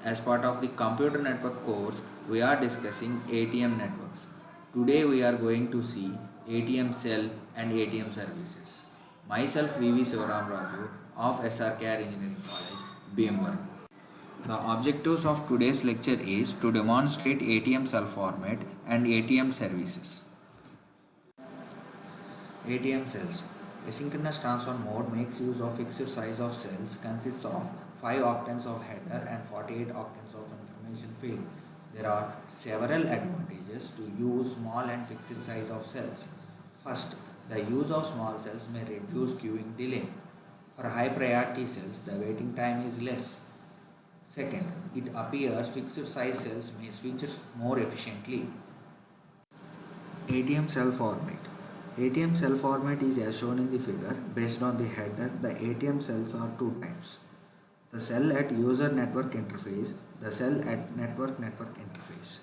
As part of the computer network course, we are discussing ATM networks. Today we are going to see ATM cell and ATM services. Myself VV Sivaram Raju of SRKR Engineering College, Bhimwar. The objectives of today's lecture is to demonstrate ATM cell format and ATM services. ATM cells. Asynchronous transfer mode makes use of fixed size of cells, consists of 5 octants of header and 48 octants of information field. There are several advantages to use small and fixed size of cells. First, the use of small cells may reduce queuing delay. For high priority cells, the waiting time is less. Second, it appears fixed size cells may switch more efficiently. ATM cell format. ATM cell format is as shown in the figure. Based on the header, the ATM cells are two types. The cell at user network interface, the cell at network interface.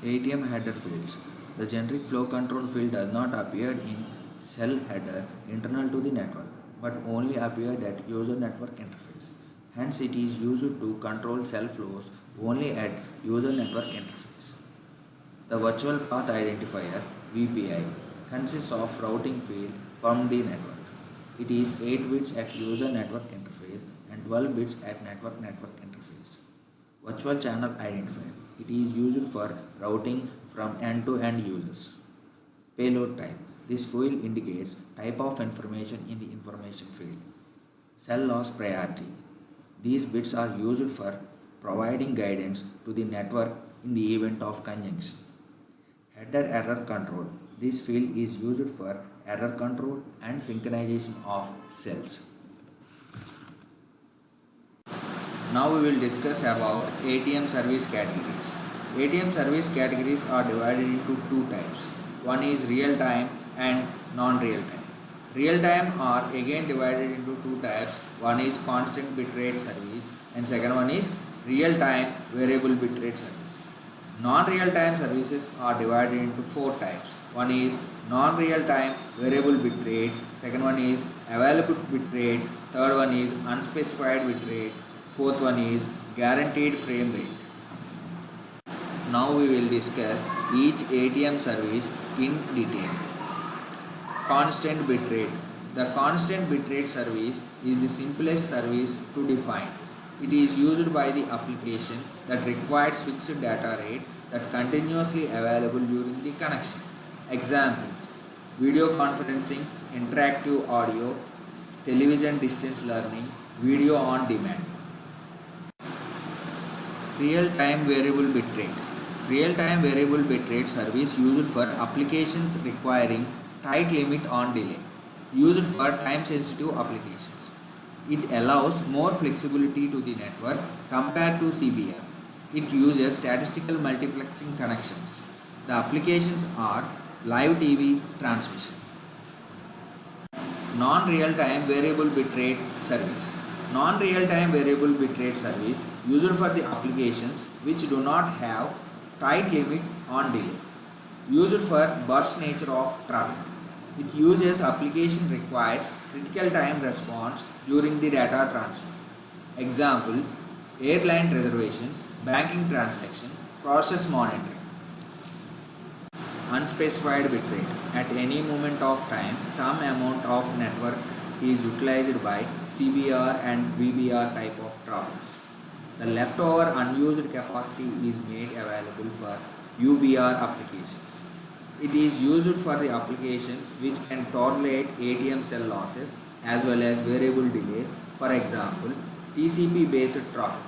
ATM header fields. The generic flow control field does not appear in cell header internal to the network, but only appeared at user network interface. Hence, it is used to control cell flows only at user network interface. The virtual path identifier VPI consists of routing field from the network. It is 8 bits at user network interface and 12 bits at network interface. Virtual channel identifier. It is used for routing from end-to-end users. Payload type. This field indicates type of information in the information field. Cell loss priority. These bits are used for providing guidance to the network in the event of conjunction. Header error control. This field is used for error control and synchronization of cells. Now we will discuss about ATM service categories. ATM service categories are divided into two types. One is real time and non-real time. Real time are again divided into two types. One is constant bitrate service and second one is real time variable bitrate service. Non-real time services are divided into four types. One is non-real time variable bitrate, second one is available bitrate, third one is unspecified bitrate, fourth one is guaranteed frame rate. Now we will discuss each ATM service in detail. Constant bitrate. The constant bitrate service is the simplest service to define. It is used by the application that requires fixed data rate that continuously available during the connection. Examples: video conferencing, interactive audio, television distance learning, video on demand. Real-time variable bitrate. Real-time variable bitrate service used for applications requiring tight limit on delay. Used for time-sensitive applications. It allows more flexibility to the network compared to CBR. It uses statistical multiplexing connections. The applications are live TV transmission. Non-real-time variable bitrate service. Non-real-time variable bitrate service used for the applications which do not have tight limit on delay. Used for burst nature of traffic. It uses application requires critical time response during the data transfer. Examples: airline reservations, banking transaction, process monitoring. Unspecified bitrate. At any moment of time, some amount of network is utilized by CBR and VBR type of traffics. The leftover unused capacity is made available for UBR applications. It is used for the applications which can tolerate ATM cell losses as well as variable delays, for example, TCP based traffic.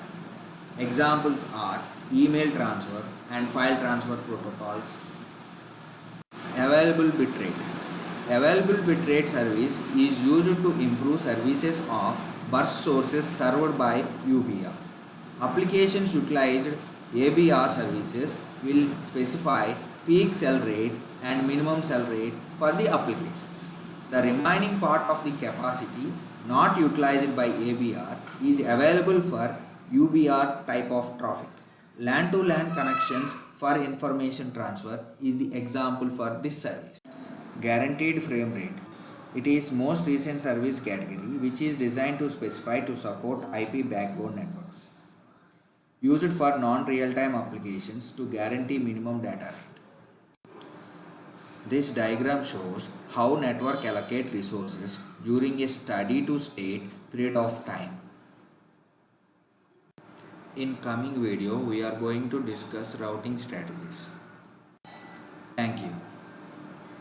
Examples are email transfer and file transfer protocols. Available bitrate. Available bitrate service is used to improve services of burst sources served by UBR. Applications utilized ABR services will specify peak cell rate and minimum cell rate for the applications. The remaining part of the capacity not utilized by ABR is available for UBR type of traffic. LAN to LAN connections for information transfer is the example for this service. Guaranteed frame rate. It is most recent service category which is designed to specify to support IP backbone networks used for non-real-time applications to guarantee minimum data rate. This diagram shows how network allocate resources during a steady to state period of time. In coming video, we are going to discuss routing strategies.